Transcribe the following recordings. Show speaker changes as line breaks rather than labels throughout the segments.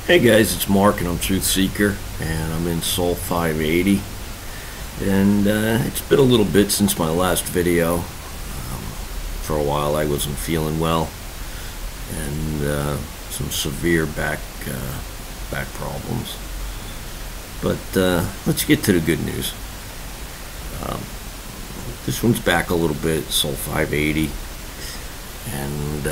Hey guys, it's Mark and I'm Truth Seeker and I'm in Soul 580 and it's been a little bit since my last video. For a while I wasn't feeling well and some severe back problems. But let's get to the good news. This one's back a little bit, Soul 580, and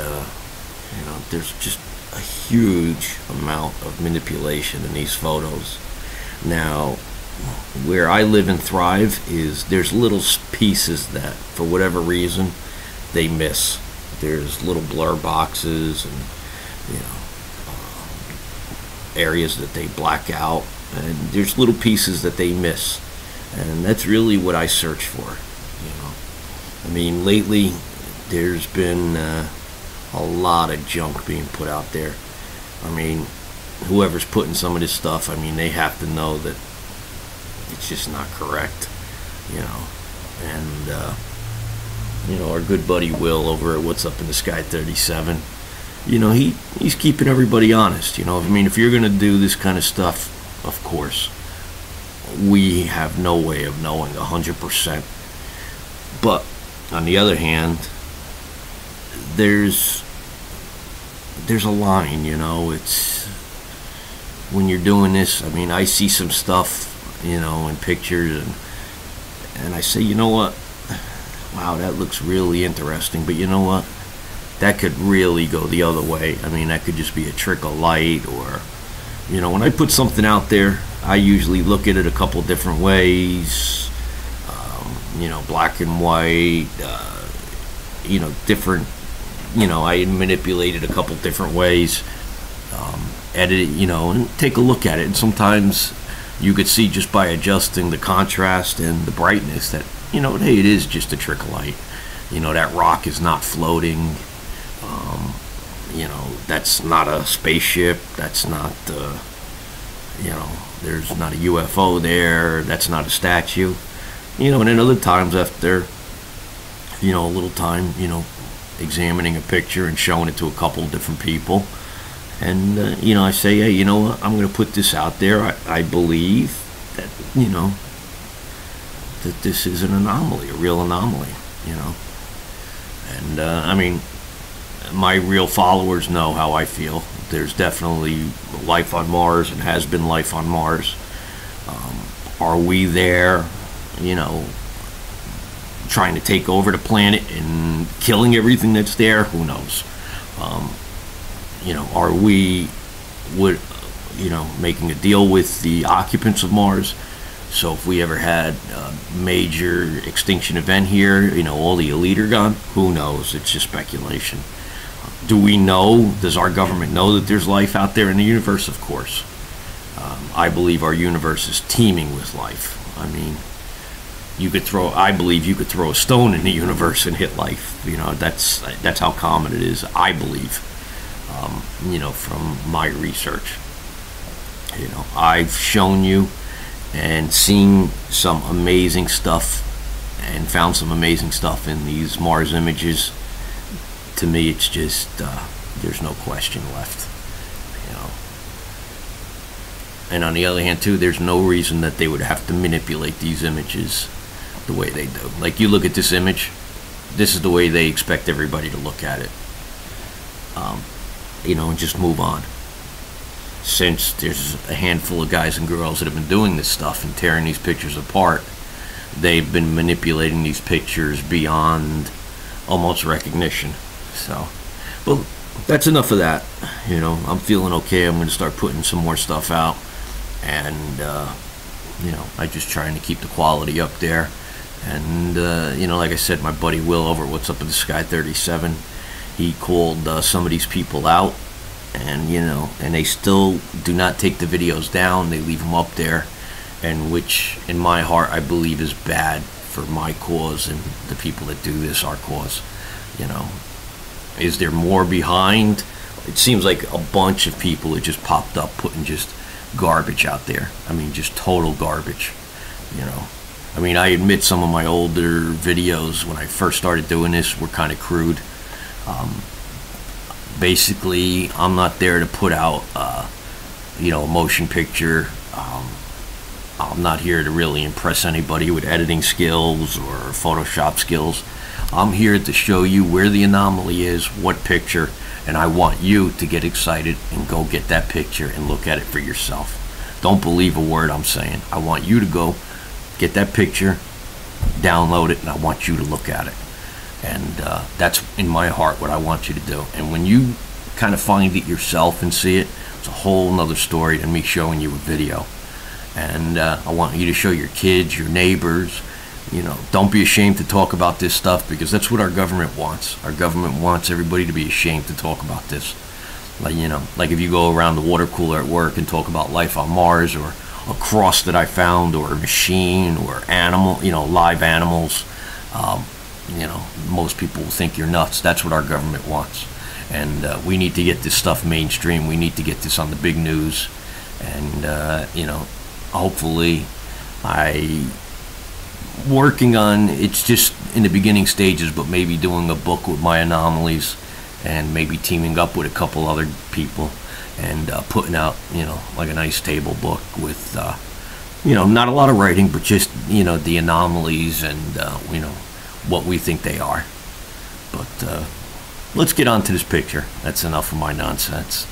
there's just a huge amount of manipulation in these photos. Now, where I live and thrive is there's little pieces that, for whatever reason, they miss. There's little blur boxes and areas that they black out, and there's little pieces that they miss, and that's really what I search for. I mean, lately there's been a lot of junk being put out there. I mean, whoever's putting some of this stuff, I mean, they have to know that it's just not correct, and our good buddy Will over at What's Up in the Sky 37, he's keeping everybody honest. I mean, if you're gonna do this kind of stuff, of course we have no way of knowing 100%, but on the other hand, there's a line, it's when you're doing this. I mean, I see some stuff, in pictures, and I say, you know what, wow, that looks really interesting, but you know what, that could really go the other way. I mean, that could just be a trick of light, or when I put something out there, I usually look at it a couple different ways, black and white, different, I manipulate it a couple different ways, edit it, and take a look at it. And sometimes you could see just by adjusting the contrast and the brightness that, hey, it is just a trick of light. That rock is not floating. That's not a spaceship. That's not, there's not a UFO there. That's not a statue. And then other times after, a little time, examining a picture and showing it to a couple different people, and I say, hey, you know what, I'm going to put this out there. I believe that that this is an anomaly, a real anomaly, and I mean, my real followers know how I feel. There's definitely life on Mars and has been life on Mars. Are we there, trying to take over the planet and killing everything that's there? Who knows? Are we making a deal with the occupants of Mars? So if we ever had a major extinction event here, all the elite are gone? Who knows? It's just speculation. Do we know? Does our government know that there's life out there in the universe? Of course. I believe our universe is teeming with life. I mean, I believe you could throw a stone in the universe and hit life. That's how common it is, I believe, from my research. I've shown you and seen some amazing stuff and found some amazing stuff in these Mars images. To me, it's just, there's no question left, And on the other hand, too, there's no reason that they would have to manipulate these images the way they do. Like, you look at this image, this is the way they expect everybody to look at it, and just move on. Since there's a handful of guys and girls that have been doing this stuff and tearing these pictures apart, they've been manipulating these pictures beyond almost recognition. So, well, that's enough of that. I'm feeling okay. I'm going to start putting some more stuff out, and I'm just trying to keep the quality up there. And like I said, my buddy Will over at What's Up in the Sky 37, he called some of these people out, and and they still do not take the videos down. They leave them up there, and which in my heart I believe is bad for my cause and the people that do this, our cause. Is there more behind? It seems like a bunch of people that just popped up putting just garbage out there. I mean, just total garbage. I mean, I admit some of my older videos when I first started doing this were kind of crude. Basically, I'm not there to put out a motion picture. I'm not here to really impress anybody with editing skills or Photoshop skills. I'm here to show you where the anomaly is, what picture, and I want you to get excited and go get that picture and look at it for yourself. Don't believe a word I'm saying. I want you to go get that picture, download it, and I want you to look at it. And that's in my heart what I want you to do. And when you kind of find it yourself and see it, it's a whole nother story than me showing you a video. And I want you to show your kids, your neighbors. Don't be ashamed to talk about this stuff, because that's what our government wants. Our government wants everybody to be ashamed to talk about this. Like if you go around the water cooler at work and talk about life on Mars, or a cross that I found, or a machine, or animal, live animals, most people will think you're nuts. That's what our government wants. And we need to get this stuff mainstream. We need to get this on the big news. And, hopefully working on, it's just in the beginning stages, but maybe doing a book with my anomalies, and maybe teaming up with a couple other people, and putting out, like a nice table book with, not a lot of writing, but just, the anomalies and, what we think they are. But let's get on to this picture. That's enough of my nonsense.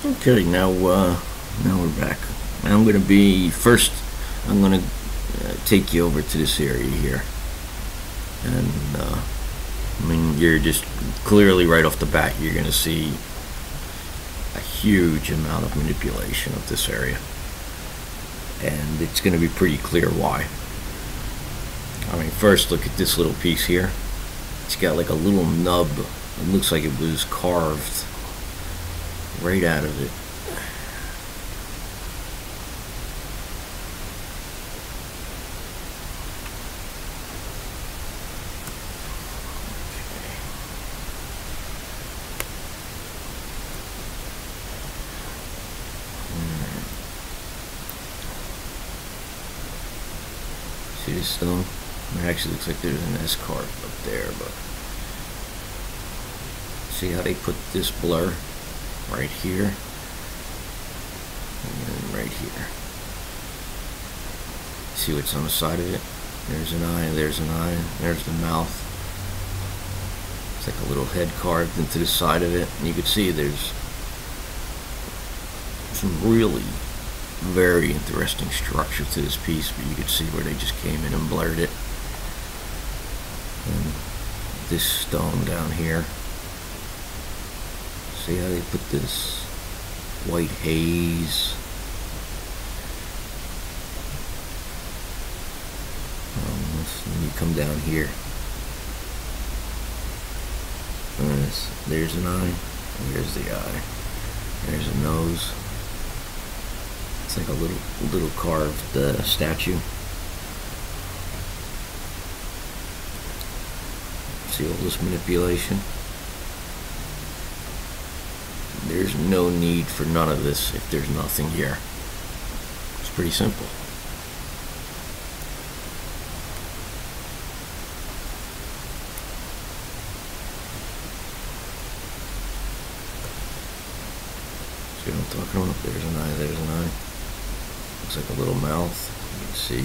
Okay, now we're back. I'm going to take you over to this area here. And, you're just clearly right off the bat, you're going to see a huge amount of manipulation of this area. And it's going to be pretty clear why. First, look at this little piece here. It's got like a little nub. It looks like it was carved right out of it. See this stone? It actually looks like there's an S carved up there, but see how they put this blur right here and then right here. See what's on the side of it? There's an eye, there's an eye, there's the mouth. It's like a little head carved into the side of it, and you can see there's some really very interesting structure to this piece, but you can see where they just came in and blurred it. And this stone down here, see how they put this white haze. When you come down here, there's an eye, there's the eye, there's a nose. It's like a little carved statue. See all this manipulation? There's no need for none of this if there's nothing here. It's pretty simple. See what I'm talking about? There's an eye, there's an eye. Looks like a little mouth. You can see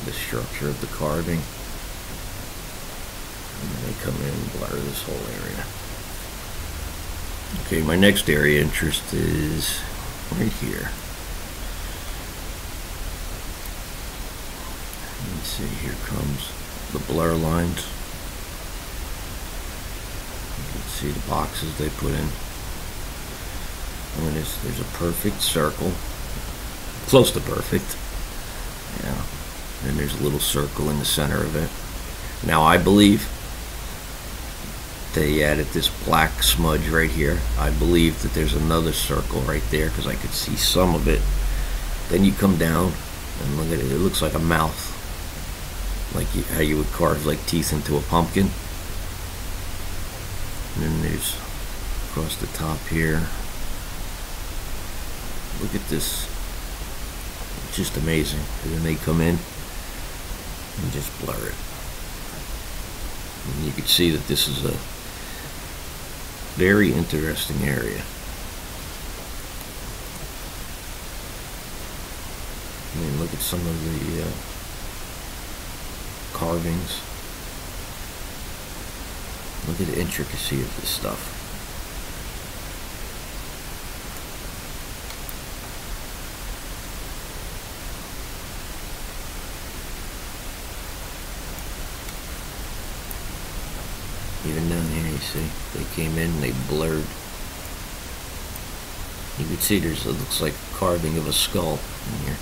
the structure of the carving. And then they come in and blur this whole area. Okay, my next area of interest is right here. Let's see, here comes the blur lines. You can see the boxes they put in. And there's a perfect circle. Close to perfect. Yeah. And there's a little circle in the center of it. Now I believe they added this black smudge right here. I believe that there's another circle right there because I could see some of it. Then you come down and look at it. It looks like a mouth, like how you would carve like teeth into a pumpkin. And then there's across the top here. Look at this. It's just amazing. And then they come in and just blur it. And you can see that this is a very interesting area. Look at some of the carvings. Look at the intricacy of this stuff. Even down here, you see, they came in and they blurred. You can see it looks like a carving of a skull in here.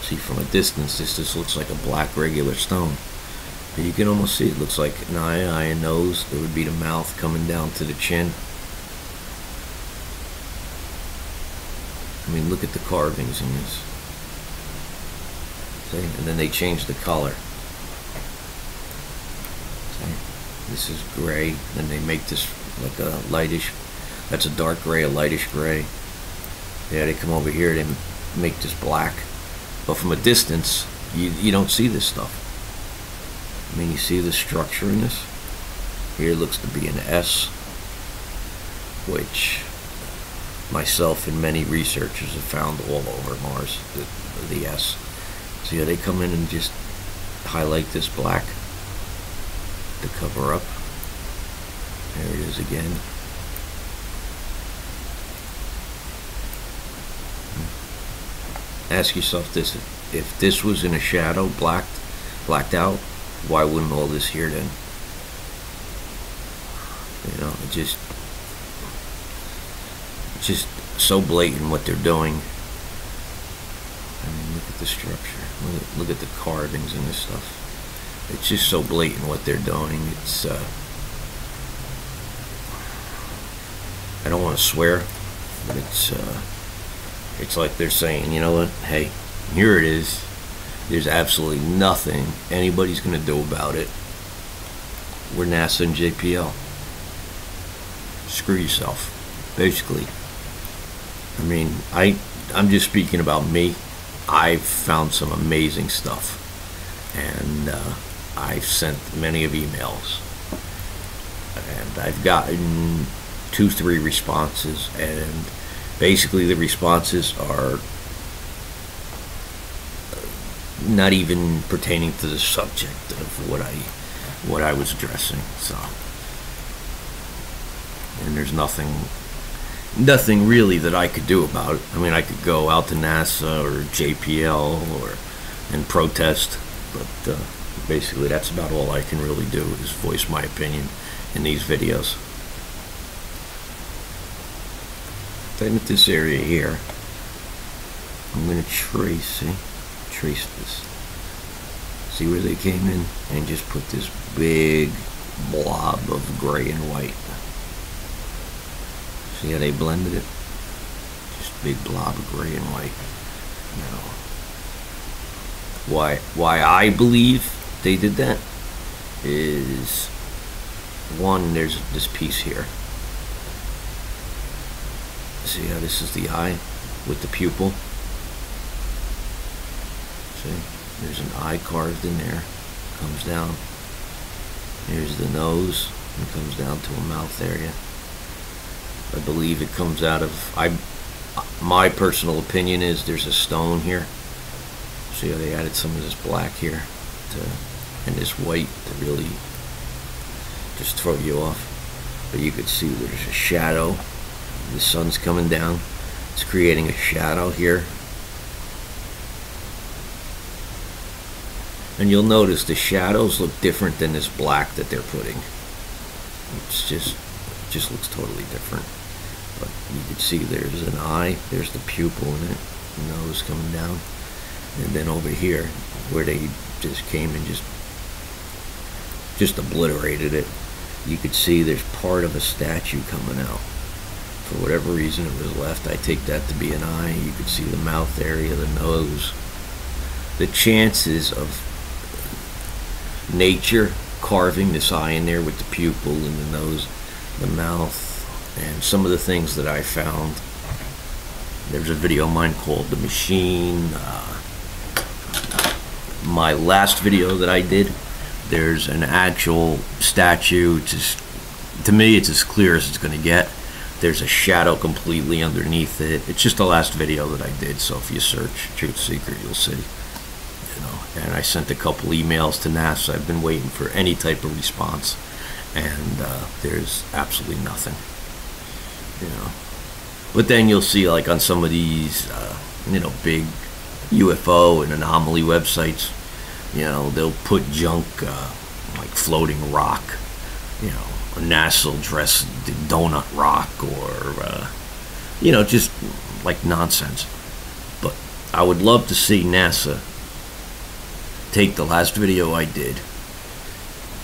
See, from a distance, this just looks like a black regular stone. But you can almost see it looks like an eye, a nose. There would be the mouth coming down to the chin. I mean, look at the carvings in this. See? And then they changed the color. This is gray, then they make this like a lightish, that's a dark gray, a lightish gray. Yeah, they come over here, they make this black. But from a distance, you don't see this stuff. I mean, you see the structure in this? Here looks to be an S, which myself and many researchers have found all over Mars, the S. So yeah, they come in and just highlight this black to cover up. There it is again. Ask yourself this: if this was in a shadow, blacked out, why wouldn't all this here then? You know, it's just so blatant what they're doing. I mean, look at the structure. Look at the carvings and this stuff. It's just so blatant what they're doing. It's I don't want to swear, but it's like they're saying, you know what? Hey, here it is. There's absolutely nothing anybody's gonna do about it. We're NASA and JPL. Screw yourself, basically. I mean, I'm just speaking about me. I've found some amazing stuff, and I've sent many of emails, and I've gotten 2-3 responses, and basically the responses are not even pertaining to the subject of what I was addressing. So, and there's nothing really that I could do about it. I mean, I could go out to NASA or JPL and protest, but basically that's about all I can really do, is voice my opinion in these videos. Then at this area here, I'm going to trace this. See where they came in and just put this big blob of gray and white. See how they blended it? Just a big blob of gray and white. Now, why I believe they did that is, one, there's this piece here. See how this is the eye with the pupil? See? There's an eye carved in there. Comes down. Here's the nose and comes down to a mouth area. I believe it comes out of, my personal opinion is there's a stone here. See how they added some of this black here and this white to really just throw you off. But you could see there's a shadow. The sun's coming down. It's creating a shadow here. And you'll notice the shadows look different than this black that they're putting. It's just looks totally different. But you can see there's an eye, there's the pupil in it, the nose coming down. And then over here, where they just came and just obliterated it, you could see there's part of a statue coming out. For whatever reason it was left, I take that to be an eye. You could see the mouth area, the nose. The chances of nature carving this eye in there with the pupil and the nose, the mouth, and some of the things that I found. There's a video of mine called The Machine. My last video that I did, there's an actual statue. To me, it's as clear as it's going to get. there's a shadow completely underneath it. It's just the last video that I did, so if you search Truth Seeker, you'll see. You know, and I sent a couple emails to NASA. I've been waiting for any type of response, and there's absolutely nothing. You know, but then you'll see, like on some of these, you know, big UFO and Anomaly websites, you know, they'll put junk, like floating rock, you know, a NASA dressed donut rock, or you know, just like nonsense. But I would love to see NASA take the last video I did,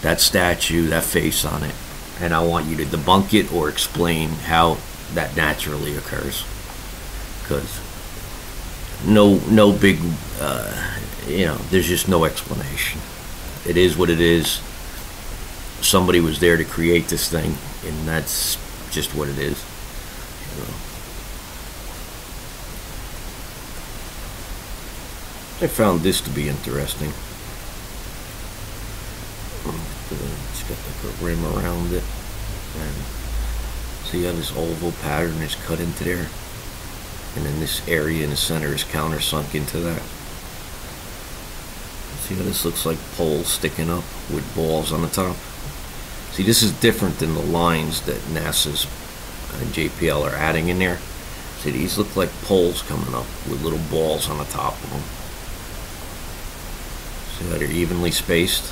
that statue, that face on it, and I want you to debunk it or explain how that naturally occurs. Because no big, you know, there's just no explanation. It is what it is. Somebody was there to create this thing, and that's just what it is. You know. I found this to be interesting. It's got like a rim around it, and see how this oval pattern is cut into there, and then this area in the center is countersunk into that. See how this looks like poles sticking up with balls on the top? See, this is different than the lines that NASA's and JPL are adding in there. See, these look like poles coming up with little balls on the top of them. See how they're evenly spaced?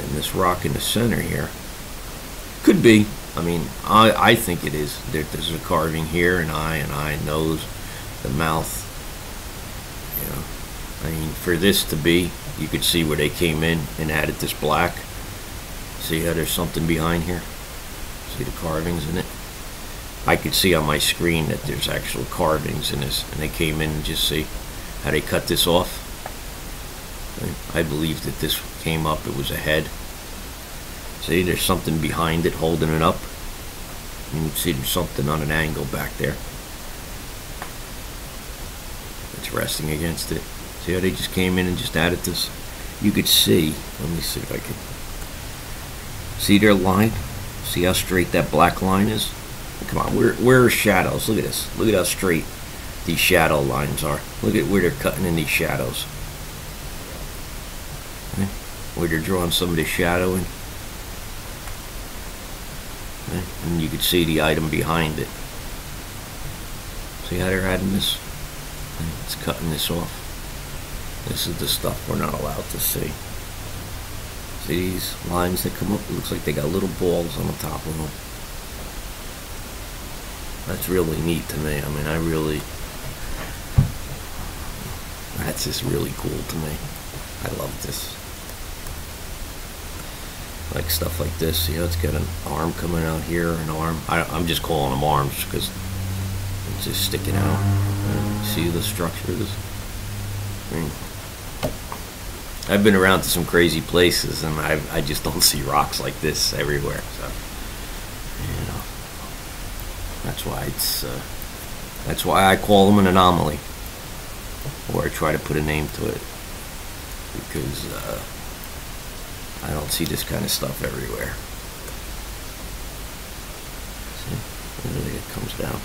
And this rock in the center here could be. I mean, I think it is. There's a carving here, an eye, nose, the mouth. You know, I mean, for this to be, you could see where they came in and added this black. See how there's something behind here? See the carvings in it? I could see on my screen that there's actual carvings in this, and they came in and just see how they cut this off. I believe that this came up, it was a head. See, there's something behind it holding it up. You can see there's something on an angle back there. It's resting against it. See how they just came in and just added this? You could see, let me see if I can. See their line? See how straight that black line is? Come on, where are shadows? Look at this. Look at how straight these shadow lines are. Look at where they're cutting in these shadows. Okay. Where they're drawing some of the shadow in. Okay. And you can see the item behind it. See how they're adding this? Okay. It's cutting this off. This is the stuff we're not allowed to see. See these lines that come up? It looks like they got little balls on the top of them. That's really neat to me. I mean, that's just really cool to me. I love this. Like stuff like this. See how it's got an arm coming out here, an arm. I'm just calling them arms because it's just sticking out. And see the structure of this? I mean, I've been around to some crazy places, and I just don't see rocks like this everywhere. So, you know, that's why I call them an anomaly, or I try to put a name to it, because I don't see this kind of stuff everywhere. See, really, it comes down.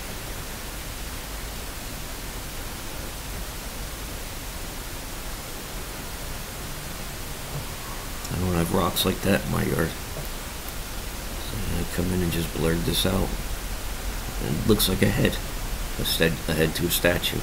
I don't have rocks like that in my yard. So I come in and just blurred this out. And it looks like a head. A head to a statue.